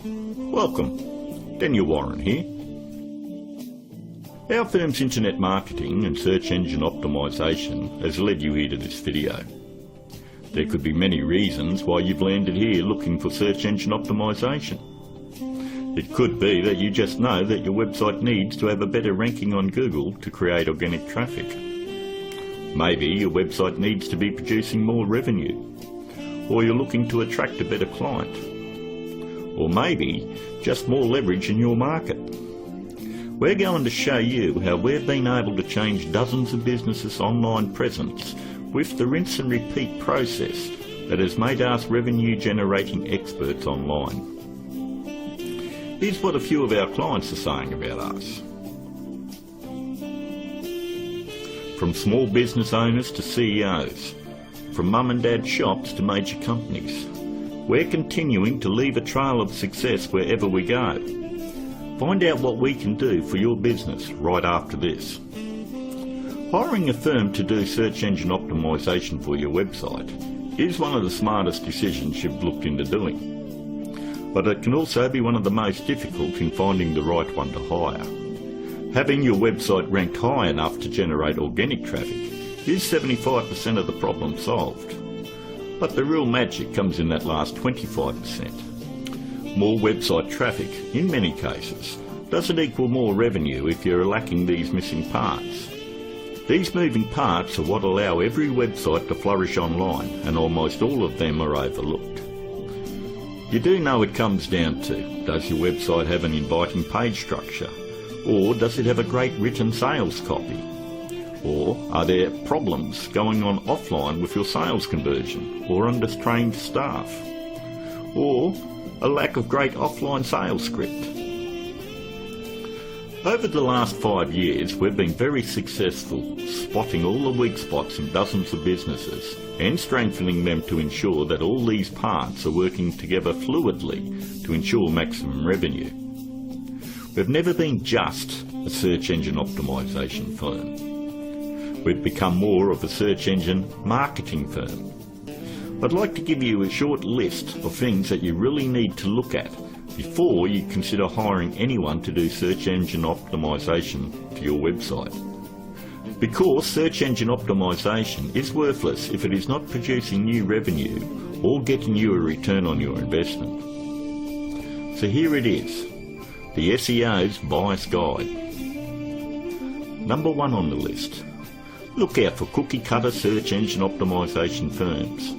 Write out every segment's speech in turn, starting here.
Welcome, Daniel Warren here. Our firm's internet marketing and search engine optimisation has led you here to this video. There could be many reasons why you've landed here looking for search engine optimisation. It could be that you just know that your website needs to have a better ranking on Google to create organic traffic. Maybe your website needs to be producing more revenue, or you're looking to attract a better client, or maybe just more leverage in your market. We're going to show you how we've been able to change dozens of businesses' online presence with the rinse and repeat process that has made us revenue generating experts online. Here's what a few of our clients are saying about us. From small business owners to CEOs, from mum and dad shops to major companies, we're continuing to leave a trail of success wherever we go. Find out what we can do for your business right after this. Hiring a firm to do search engine optimisation for your website is one of the smartest decisions you've looked into doing. But it can also be one of the most difficult in finding the right one to hire. Having your website ranked high enough to generate organic traffic is 75% of the problem solved. But the real magic comes in that last 25%. More website traffic, in many cases, doesn't equal more revenue if you're lacking these missing parts. These moving parts are what allow every website to flourish online, and almost all of them are overlooked. You do know it comes down to, does your website have an inviting page structure? Or does it have a great written sales copy? Or are there problems going on offline with your sales conversion, or undertrained staff? Or a lack of great offline sales script? Over the last 5 years, we've been very successful spotting all the weak spots in dozens of businesses and strengthening them to ensure that all these parts are working together fluidly to ensure maximum revenue. We've never been just a search engine optimisation firm. We've become more of a search engine marketing firm. I'd like to give you a short list of things that you really need to look at before you consider hiring anyone to do search engine optimisation to your website. Because search engine optimisation is worthless if it is not producing new revenue or getting you a return on your investment. So here it is, the SEO's Bias Guide. Number 1 on the list. Look out for cookie cutter search engine optimisation firms.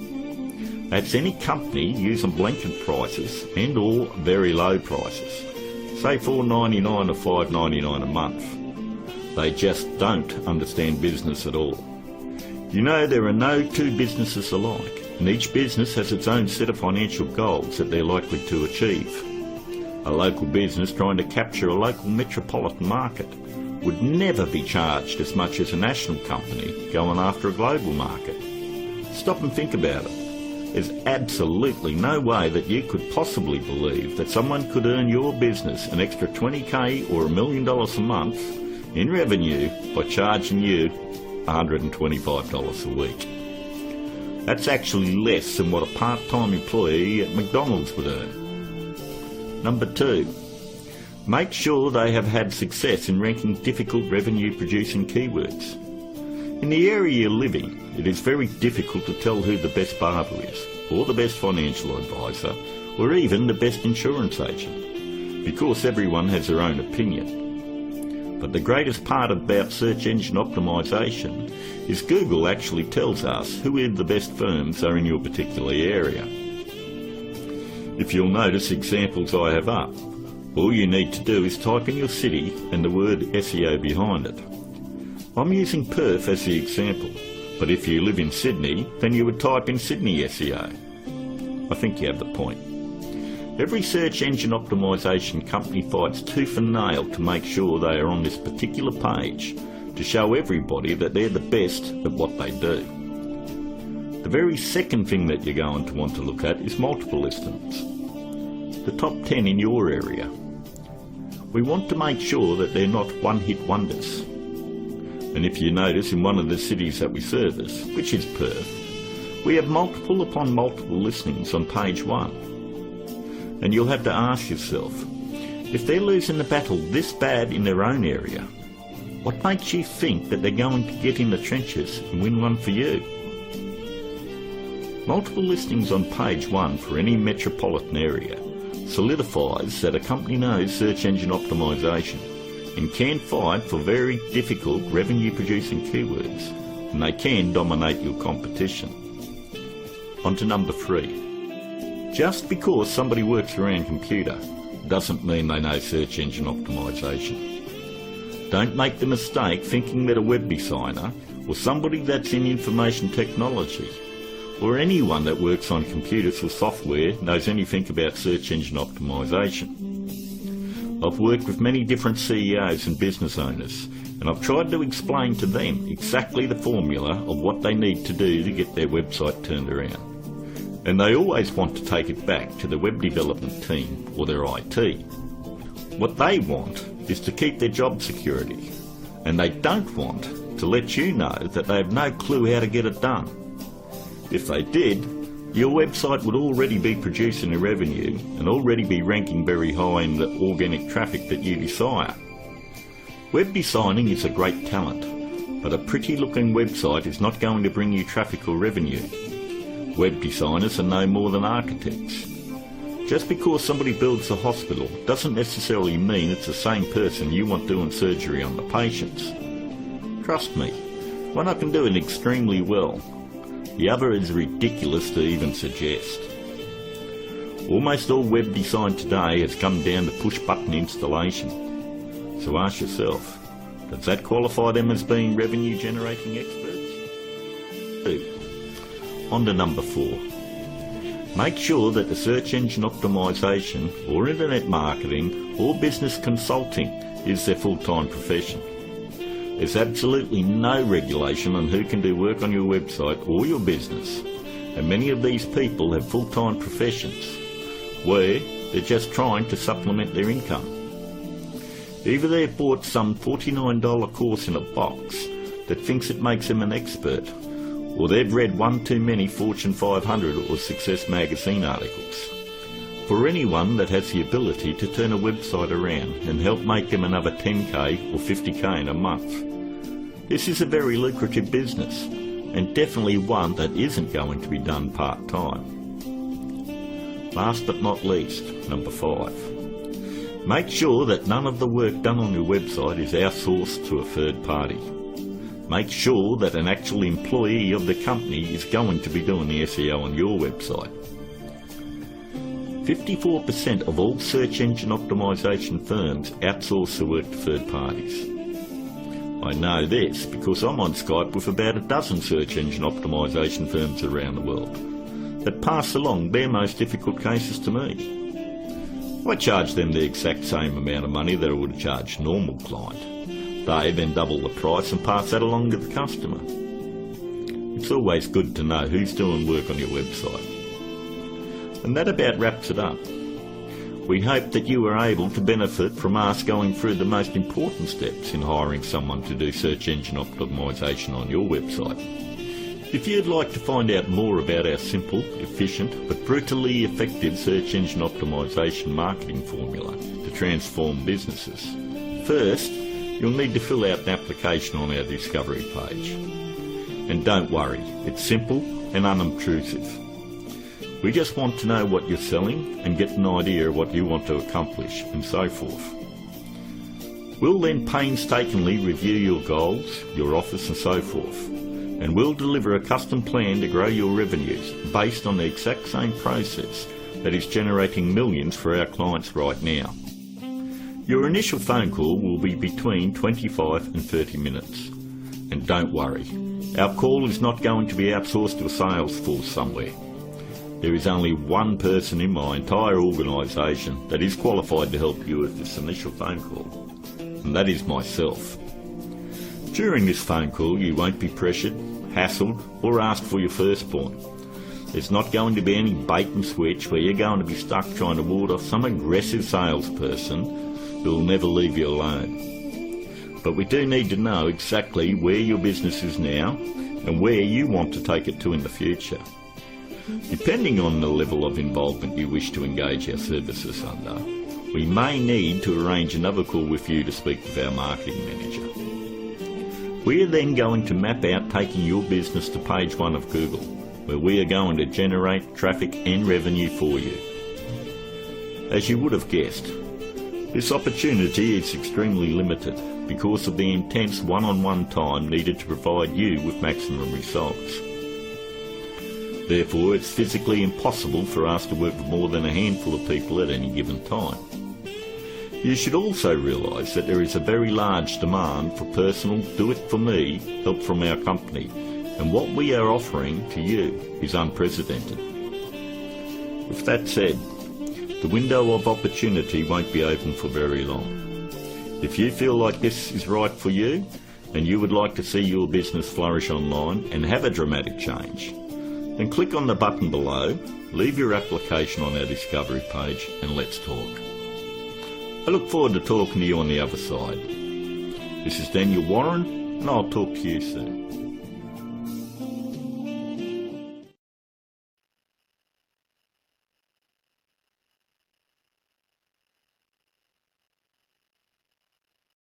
That's any company using blanket prices and or very low prices, say $4.99 or $5.99 a month. They just don't understand business at all. You know, there are no two businesses alike, and each business has its own set of financial goals that they're likely to achieve. A local business trying to capture a local metropolitan market would never be charged as much as a national company going after a global market. Stop and think about it. There's absolutely no way that you could possibly believe that someone could earn your business an extra $20,000 or $1 million a month in revenue by charging you $125 a week. That's actually less than what a part-time employee at McDonald's would earn. Number 2, make sure they have had success in ranking difficult revenue-producing keywords. In the area you live in, it is very difficult to tell who the best barber is, or the best financial advisor, or even the best insurance agent, because everyone has their own opinion. But the greatest part about search engine optimisation is Google actually tells us who the best firms are in your particular area. If you'll notice examples I have up, all you need to do is type in your city and the word SEO behind it. I'm using Perth as the example, but if you live in Sydney, then you would type in Sydney SEO. I think you have the point. Every search engine optimisation company fights tooth and nail to make sure they are on this particular page to show everybody that they're the best at what they do. The very second thing that you're going to want to look at is multiple listings. The top 10 in your area. We want to make sure that they're not one-hit wonders. And if you notice, in one of the cities that we service, which is Perth, we have multiple upon multiple listings on page 1. And you'll have to ask yourself, if they're losing the battle this bad in their own area, what makes you think that they're going to get in the trenches and win one for you? Multiple listings on page 1 for any metropolitan area solidifies that a company knows search engine optimization and can fight for very difficult revenue producing keywords, and they can dominate your competition. On to number 3. Just because somebody works around computer doesn't mean they know search engine optimization. Don't make the mistake thinking that a web designer or somebody that's in information technology or anyone that works on computers or software knows anything about search engine optimization. I've worked with many different CEOs and business owners, and I've tried to explain to them exactly the formula of what they need to do to get their website turned around. And they always want to take it back to the web development team or their IT. What they want is to keep their job security, and they don't want to let you know that they have no clue how to get it done. If they did, your website would already be producing a revenue and already be ranking very high in the organic traffic that you desire. Web designing is a great talent, but a pretty looking website is not going to bring you traffic or revenue. Web designers are no more than architects. Just because somebody builds a hospital doesn't necessarily mean it's the same person you want doing surgery on the patients. Trust me, one I can do it extremely well. The other is ridiculous to even suggest. Almost all web design today has come down to push-button installation. So ask yourself, does that qualify them as being revenue-generating experts? 2. On to number 4. Make sure that the search engine optimization or internet marketing or business consulting is their full-time profession. There's absolutely no regulation on who can do work on your website or your business, and many of these people have full-time professions where they're just trying to supplement their income. Either they've bought some $49 course in a box that thinks it makes them an expert, or they've read one too many Fortune 500 or Success magazine articles. For anyone that has the ability to turn a website around and help make them another 10k or 50k in a month, this is a very lucrative business, and definitely one that isn't going to be done part-time. Last but not least, number 5. Make sure that none of the work done on your website is outsourced to a third party. Make sure that an actual employee of the company is going to be doing the SEO on your website. 54% of all search engine optimization firms outsource the work to third parties. I know this because I'm on Skype with about a dozen search engine optimization firms around the world that pass along their most difficult cases to me. I charge them the exact same amount of money that I would charge a normal client. They then double the price and pass that along to the customer. It's always good to know who's doing work on your website. And that about wraps it up. We hope that you were able to benefit from us going through the most important steps in hiring someone to do search engine optimization on your website. If you'd like to find out more about our simple, efficient but brutally effective search engine optimization marketing formula to transform businesses, first you'll need to fill out an application on our discovery page. And don't worry, it's simple and unobtrusive. We just want to know what you're selling and get an idea of what you want to accomplish and so forth. We'll then painstakingly review your goals, your offers and so forth, and we'll deliver a custom plan to grow your revenues based on the exact same process that is generating millions for our clients right now. Your initial phone call will be between 25 and 30 minutes. And don't worry, our call is not going to be outsourced to a sales force somewhere. There is only one person in my entire organisation that is qualified to help you with this initial phone call, and that is myself. During this phone call you won't be pressured, hassled or asked for your firstborn. There's not going to be any bait and switch where you're going to be stuck trying to ward off some aggressive salesperson who will never leave you alone. But we do need to know exactly where your business is now and where you want to take it to in the future. Depending on the level of involvement you wish to engage our services under, we may need to arrange another call with you to speak with our marketing manager. We are then going to map out taking your business to page 1 of Google, where we are going to generate traffic and revenue for you. As you would have guessed, this opportunity is extremely limited because of the intense one-on-one time needed to provide you with maximum results. Therefore, it's physically impossible for us to work with more than a handful of people at any given time. You should also realise that there is a very large demand for personal do-it-for-me help from our company, and what we are offering to you is unprecedented. With that said, the window of opportunity won't be open for very long. If you feel like this is right for you, and you would like to see your business flourish online and have a dramatic change, then click on the button below, leave your application on our discovery page, and let's talk. I look forward to talking to you on the other side. This is Daniel Warren, and I'll talk to you soon.